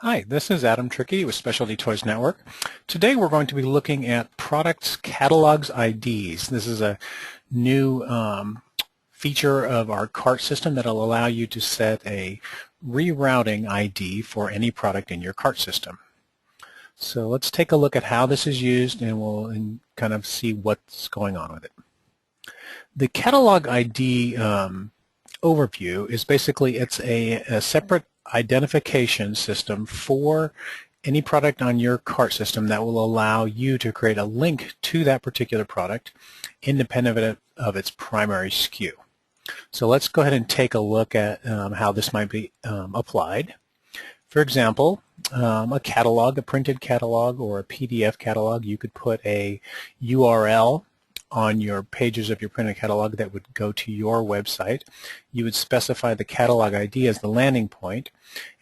Hi, this is Adam Trickey with Specialty Toys Network. Today we're going to be looking at products catalogs IDs. This is a new feature of our cart system that will allow you to set a rerouting ID for any product in your cart system. So let's take a look at how this is used and we'll kind of see what's going on with it. The catalog ID overview is basically it's a separate identification system for any product on your cart system that will allow you to create a link to that particular product independent of its primary SKU. So let's go ahead and take a look at how this might be applied. For example, a catalog, a printed catalog or a PDF catalog, you could put a URL on your pages of your printed catalog that would go to your website. You would specify the catalog ID as the landing point,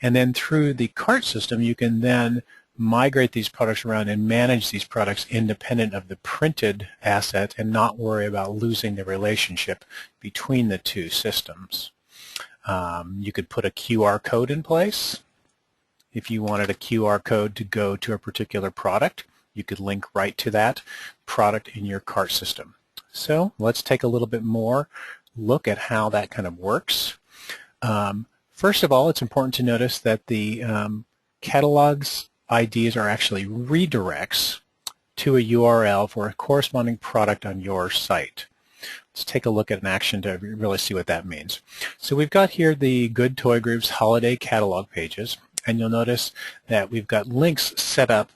and then through the cart system you can then migrate these products around and manage these products independent of the printed asset and not worry about losing the relationship between the two systems. You could put a QR code in place. If you wanted a QR code to go to a particular product, you could link right to that product in your cart system. So let's take a little bit more look at how that kind of works. First of all, it's important to notice that the catalogs IDs are actually redirects to a URL for a corresponding product on your site. Let's take a look at an action to really see what that means. So we've got here the Good Toy Group's holiday catalog pages, and you'll notice that we've got links set up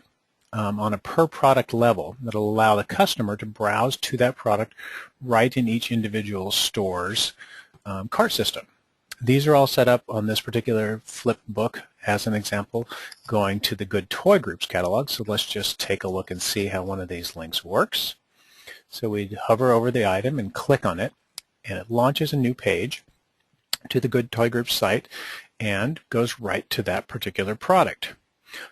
on a per product level that will allow the customer to browse to that product right in each individual store's cart system. These are all set up on this particular flip book as an example going to the Good Toy Group's catalog. So let's just take a look and see how one of these links works. So we hover over the item and click on it, and it launches a new page to the Good Toy Group site and goes right to that particular product.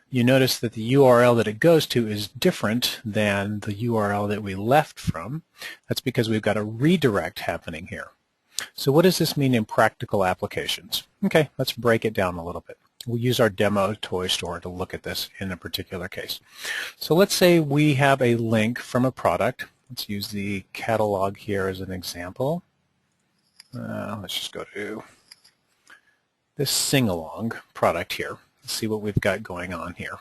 You notice that the URL that it goes to is different than the URL that we left from. That's because we've got a redirect happening here. So what does this mean in practical applications? Okay, let's break it down a little bit. We'll use our demo toy store to look at this in a particular case. So let's say we have a link from a product. Let's use the catalog here as an example. Let's just go to this sing-along product here. See what we've got going on here.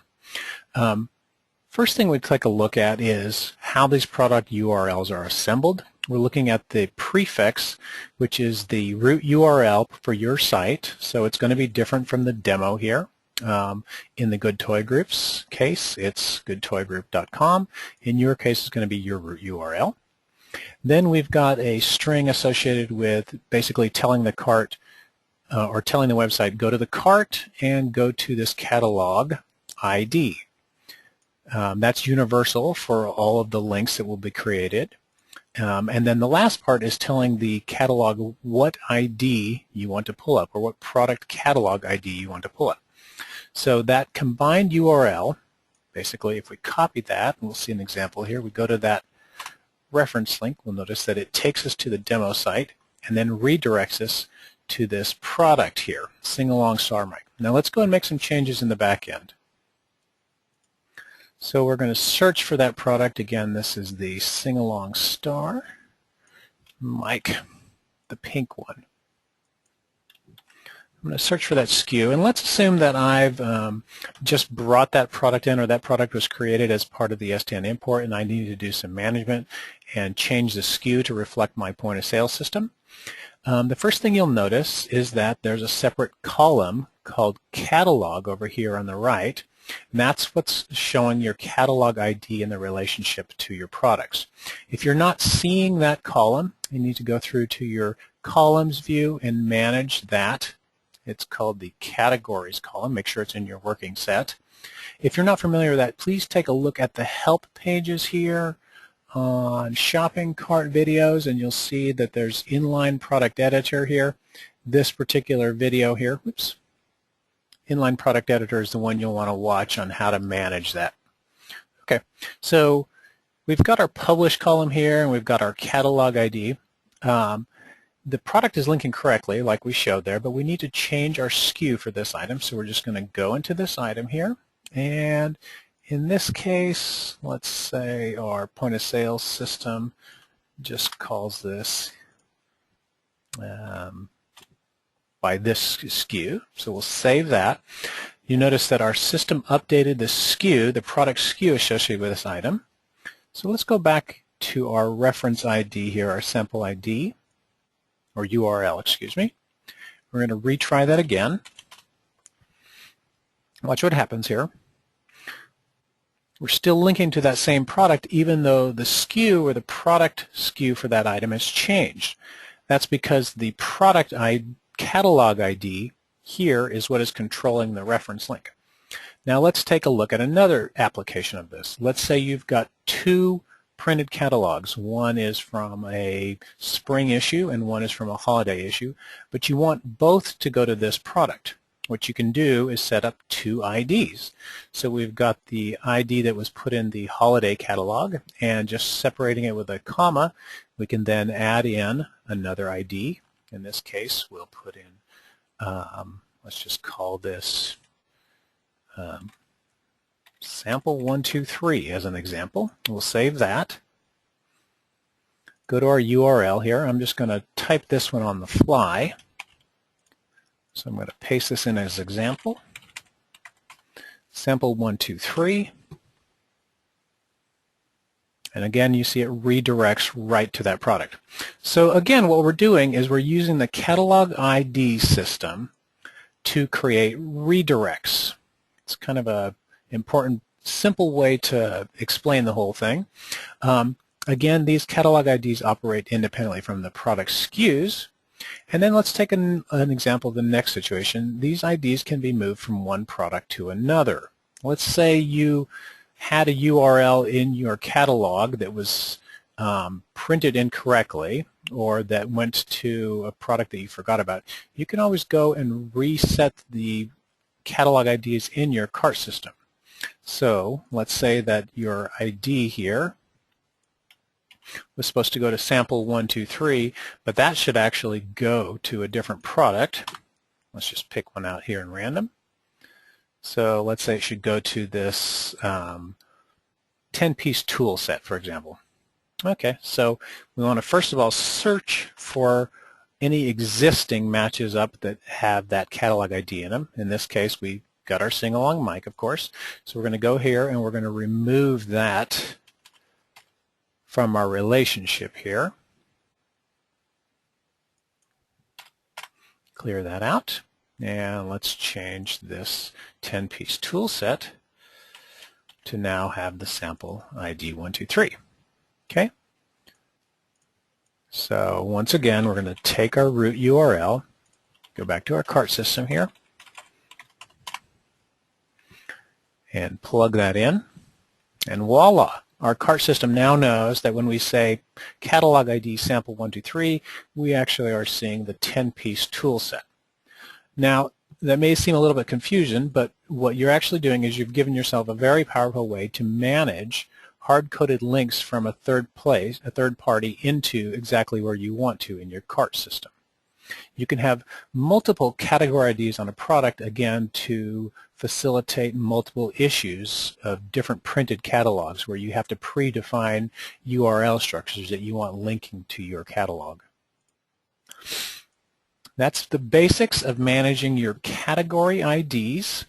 First thing we'd take a look at is how these product URLs are assembled. We're looking at the prefix, which is the root URL for your site. So it's going to be different from the demo here. In the Good Toy Group's case, it's goodtoygroup.com. In your case, it's going to be your root URL. Then we've got a string associated with basically telling the cart or telling the website, go to the cart and go to this catalog ID. That's universal for all of the links that will be created. And then the last part is telling the catalog what ID you want to pull up or what product catalog ID you want to pull up. So that combined URL, basically if we copy that, and we'll see an example here, we go to that reference link, we'll notice that it takes us to the demo site and then redirects us to this product here, Sing-Along Star Mic. Now let's go and make some changes in the back end. So we're going to search for that product. Again, this is the Sing-Along Star Mic, the pink one. I'm going to search for that SKU, and let's assume that I've just brought that product in, or that product was created as part of the STN import, and I need to do some management and change the SKU to reflect my point of sale system. The first thing you'll notice is that there's a separate column called Catalog over here on the right. And that's what's showing your catalog ID in the relationship to your products. If you're not seeing that column, you need to go through to your columns view and manage that. It's called the categories column. Make sure it's in your working set. If you're not familiar with that, please take a look at the help pages here on shopping cart videos, and you'll see that there's inline product editor here. This particular video here, whoops, inline product editor is the one you'll want to watch on how to manage that. Okay, so we've got our publish column here and we've got our catalog ID. the product is linking correctly like we showed there, but we need to change our SKU for this item. So we're just going to go into this item here, and in this case, let's say our point of sale system just calls this by this SKU. So we'll save that. You notice that our system updated the SKU, the product SKU associated with this item. So let's go back to our reference ID here, our sample ID, or URL, excuse me. We're going to retry that again. Watch what happens here. We're still linking to that same product even though the SKU or the product SKU for that item has changed. That's because the product catalog ID here is what is controlling the reference link. Now let's take a look at another application of this. Let's say you've got two printed catalogs. One is from a spring issue and one is from a holiday issue, but you want both to go to this product. What you can do is set up two IDs. So we've got the ID that was put in the holiday catalog, and just separating it with a comma, we can then add in another ID. In this case, we'll put in, let's just call this sample 123 as an example. We'll save that. Go to our URL here. I'm just going to type this one on the fly. So I'm going to paste this in as example. Sample 123. And again, you see it redirects right to that product. So again, what we're doing is we're using the Catalog ID system to create redirects. It's kind of a important, simple way to explain the whole thing. Again, these Catalog IDs operate independently from the product SKUs. And then let's take an example of the next situation. These IDs can be moved from one product to another. Let's say you had a URL in your catalog that was printed incorrectly, or that went to a product that you forgot about. You can always go and reset the catalog IDs in your cart system. So let's say that your ID here was supposed to go to sample 123, but that should actually go to a different product. Let's just pick one out here in random. So let's say it should go to this 10-piece tool set, for example. Okay, so we want to first of all search for any existing matches up that have that catalog ID in them. In this case, we got our sing-along mic, of course. So we're going to go here and we're going to remove that from our relationship here. Clear that out, and let's change this 10-piece tool set to now have the sample ID 123. Okay? So once again, we're going to take our root URL, go back to our cart system here, and plug that in, and voila! Our cart system now knows that when we say catalog ID sample 123, we actually are seeing the 10-piece tool set. Now, that may seem a little bit confusion, but what you're actually doing is you've given yourself a very powerful way to manage hard-coded links from a third party into exactly where you want to in your cart system. You can have multiple category IDs on a product, again, to facilitate multiple issues of different printed catalogs where you have to predefine URL structures that you want linking to your catalog. That's the basics of managing your category IDs.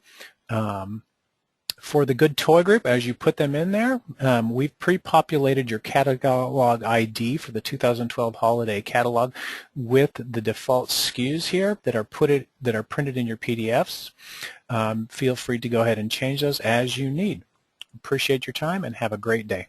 For the Good Toy Group, as you put them in there, we've pre-populated your catalog ID for the 2012 holiday catalog with the default SKUs here that are printed in your PDFs. Feel free to go ahead and change those as you need. Appreciate your time and have a great day.